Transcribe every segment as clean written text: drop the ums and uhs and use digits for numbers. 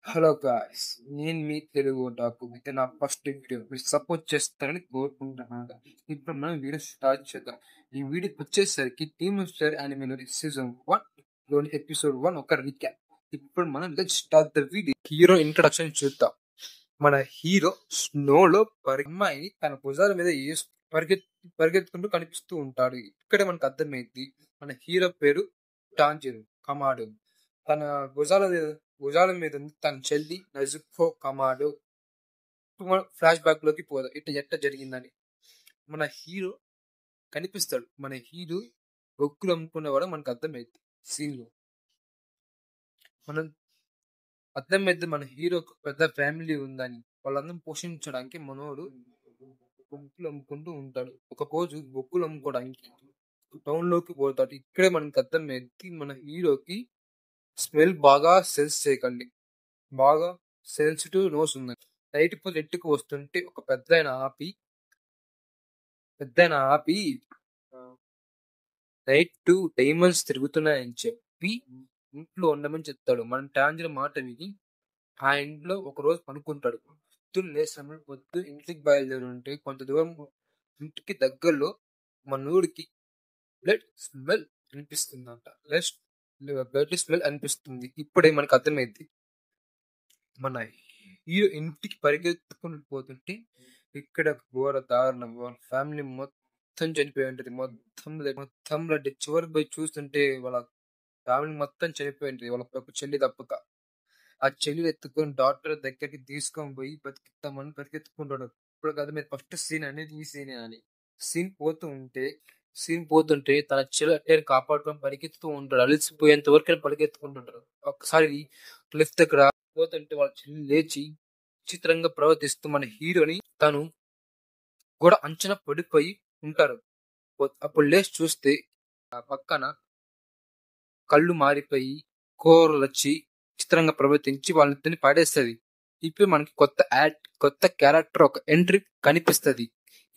Hello guys, నేను మీ తెలుగు డాకు. ఇది నా ఫస్ట్ వీడియో. మీరు సపోర్ట్ చేస్తారని కోరుకుంటున్నాను. ఇప్పుడు మనం వీడియో స్టార్ట్ చేద్దాం. ఈ వీడియోకి వచ్చేసరికి టీమ్ స్టార్ అనిమల్ సీజన్ 1 లోని ఎపిసోడ్ 1 ఒక రీక్యాప్. ఇప్పుడు మనం let's start the video. Hero introduction చూద్దాం. మన హీరో స్నోలో అమ్మాయిని తన భుజాల మీద పరిగెత్తుకుంటూ కనిపిస్తూ ఉంటాడు. ఇక్కడ మనకు అర్థమైంది మన హీరో పేరు టాంజిరో కమాడో. తన భుజాల మీద ఉంది తన చెల్లి నజుకో కమాడో. ఫ్లాష్ బ్యాక్ లోకి పోదాం, ఎట్ట జరిగిందని. మన హీరో కనిపిస్తాడు. మన హీరో బొక్కులు అమ్ముకునేవాడు మనకు అర్థమైంది సీన్ లో. మనం అర్థమైంది మన హీరోకు పెద్ద ఫ్యామిలీ ఉందని. వాళ్ళందరం పోషించడానికి మనోడు బొక్కులు అమ్ముకుంటూ ఉంటాడు. ఒక రోజు బొక్కులు అమ్ముకోవడానికి టౌన్ లోకి పోతాడు. ఇక్కడే మనకు అర్థమైంది మన హీరోకి స్మెల్ బాగా సెన్స్ చేయకండి, బాగా సెన్సిటివ్ నోస్ ఉందని. లైట్ పోతే ఎట్టుకు వస్తుంటే ఒక పెద్ద ఆపి లైట్ డైమండ్స్ తిరుగుతున్నాయని చెప్పి ఇంట్లో ఉండమని చెప్తాడు. మనం టాంజర్ మాట విని ఆ ఇంట్లో ఒక రోజు పనుకుంటాడు. పొద్దున్న లేచినప్పుడు పొద్దు ఇంటికి బయలుదేరి ఉంటే కొంత దూరం ఇంటికి దగ్గరలో మనూడికి బ్లడ్ స్మెల్ అనిపిస్తుందంట. బ్లడ్ స్మెల్ అనిపిస్తుంది. ఇప్పుడే మనకు అర్థమైంది మన హీరో ఇంటికి పరిగెత్తుకుని పోతుంటే ఇక్కడ ఘోర దారుణం. వాళ్ళ ఫ్యామిలీ మొత్తం చనిపోయి ఉంటుంది. మొత్తం చివరికి పోయి చూస్తుంటే వాళ్ళ ఫ్యామిలీ మొత్తం చనిపోయి ఉంటుంది, వాళ్ళ ఒక చెల్లి తప్పక. ఆ చెల్లి ఎత్తుకొని డాక్టర్ దగ్గరికి తీసుకొని పోయి బతికిస్తామని పరిగెత్తుకుంటాడు. ఇప్పుడు కదా మీరు ఫస్ట్ సీన్ అనేది ఈ సీనే అని. సీన్ పోతుంటే తన చెల్లి కాపాడుకొని పరిగెత్తుతూ ఉంటాడు. అలసిపోయేంత వరకు పరిగెత్తుకుంటుంటాడు. ఒకసారి లిఫ్ట్ దగ్గర పోతుంటే వాళ్ళ చెల్లి లేచి విచిత్రంగా ప్రవర్తిస్తూ మన హీరోని తను కూడా అంచనా పడిపోయి ఉంటారు. అప్పుడు లేచి చూస్తే ఆ పక్కన కళ్ళు మారిపోయి కూరలు వచ్చి చిత్రంగా ప్రవర్తించి వాళ్ళని పాడేస్తుంది. ఇప్పుడు మనకి కొత్త క్యారెక్టర్ ఒక ఎంట్రీ కనిపిస్తుంది.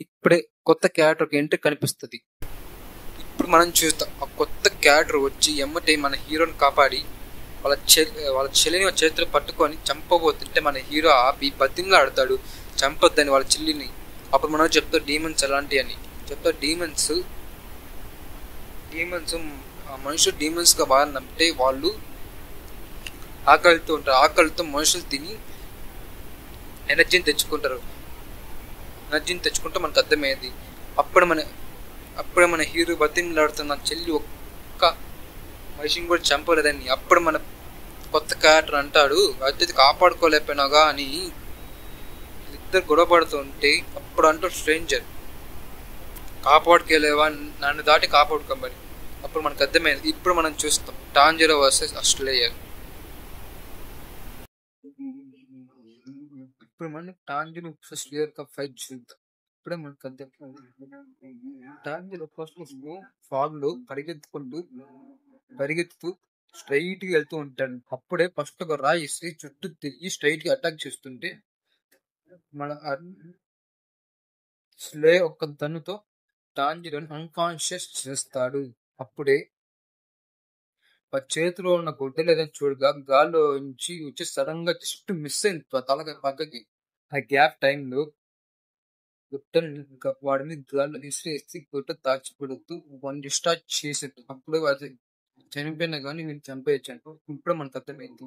ఇప్పుడే కొత్త క్యారెక్టర్ ఒక ఎంట్రీ కనిపిస్తుంది. ఇప్పుడు మనం చూస్తాం ఆ కొత్త క్యారెక్టర్ వచ్చి ఎమ్మటే మన హీరోని కాపాడి వాళ్ళ చెల్లిని చేతులు పట్టుకొని చంపబోతుంటే మన హీరో ఆపి బతిమలాడతాడు చంపొద్దని వాళ్ళ చెల్లిని. అప్పుడు మనం చెప్తాం డీమన్స్ ఎలాంటి అని చెప్తా. డీమన్స్ మనుషులు డీమన్స్ గా మారినంటే వాళ్ళు ఆకలితో ఉంటారు. ఆకలితో మనుషులు తిని ఎనర్జీని తెచ్చుకుంటారు. ఎనర్జీని తెచ్చుకుంటే మనకు అర్థమైంది. అప్పుడే మన హీరో బతిమలాడుతున్న చెల్లి ఒక్క మనిషిని కూడా చంపలేదని. అప్పుడు మన కొత్త క్యారెక్టర్ అంటాడు అద్దెది కాపాడుకోలేకపోయినాగా అని. ఇద్దరు గొడవపడుతుంటే అప్పుడు అంటాడు స్ట్రేంజర్ కాపాడుకోలేవా, నన్ను దాటి కాపాడుకోమని. అప్పుడు మనకు అర్థమైంది. ఇప్పుడు మనం చూస్తాం టాంజిరో వర్సెస్ ఆస్ట్రేలియా. ఇప్పుడు మనం టాంజిరో వర్సెస్ ఆస్ట్రేలియా ఫైట్ చూద్దాం. ఇప్పుడే మనకు అర్థమైంది టాంజిరో ఫస్ట్ ఫాగ్ లో పరిగెత్తుతూ స్ట్రైట్ గా వెళ్తూ ఉంటాడు. అప్పుడే ఫస్ట్ ఒక రాయి చుట్టూ తిరిగి స్ట్రైట్ గా అటాక్ చేస్తుంటే మన స్లే ఒక తన్నుతో టాంజిరోని అన్కాన్షియస్ చేస్తాడు. అప్పుడే చేతిలో ఉన్న గొడ్డలు ఏదైనా చూడగా గాల్లో నుంచి వచ్చి సడన్ గా జస్ట్ మిస్ అయింది తలగా పక్కకి. ఆ గ్యాప్ టైంలో వాడిని గాల్లో విసిరేసి గొడ్డ దాచిపెడుతూ వన్ డిస్టార్ట్ చేసేది. అప్పుడే అది చనిపోయినా కానీ నేను చంపేయచ్చాను. ఇప్పుడు మనకు అర్థమైంది.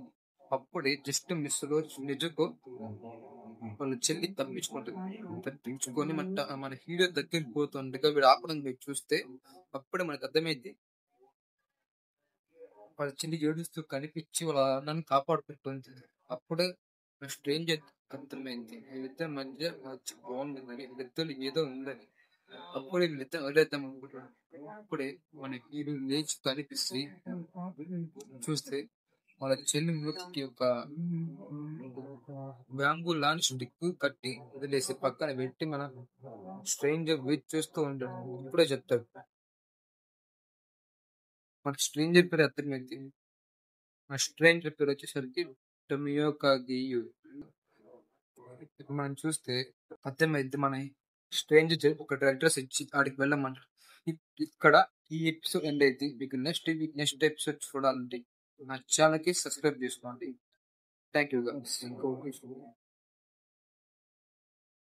అప్పుడే జస్ట్ మిస్ లో నిజకు వాళ్ళ చెల్లి తప్పించుకొని మన హీరో దగ్గరికి పోతుండగా వీడు ఆపడం మీరు చూస్తే అప్పుడే మనకు అర్థమైంది వాళ్ళ చెల్లి ఏడుస్తూ కనిపించి వాళ్ళ అన్నని కాపాడుకుంటుంది. అప్పుడే స్ట్రేంజర్ అర్థమైంది వీళ్ళిద్దరి మధ్య బాగుంటుందని, వీళ్ళిద్దరు ఏదో ఉందని. అప్పుడే వీళ్ళిద్దరు వదిలేద్దాం అనుకుంటున్నాడు. అప్పుడే మన హీరో లేచి కనిపిస్తే చూస్తే వాళ్ళ చెల్లి మూతికి ఒక బ్యాంబూ లాంచ్ స్టిక్ కట్టి వదిలేసి పక్కన పెట్టి మన స్ట్రేంజర్ వెయిట్ చేస్తూ ఉంటాడు. ఇప్పుడే చెప్తాడు మన స్ట్రేంజర్ పేరు అర్థమైంది. మన స్ట్రేంజర్ పేరు వచ్చేసరికి టొమియోకాగియు. మనం చూస్తే అర్థమైంది మన స్ట్రేంజర్ ఒక అడ్రస్ ఇచ్చి ఆడికి వెళ్ళమంటారు. ఇక్కడ ఈ ఎపిసోడ్ ఎండ్ అయితే మీకు నెక్స్ట్ ఎపిసోడ్ చూడాలంటే నా ఛానల్కి సబ్స్క్రైబ్ చేసుకోండి. Thank you.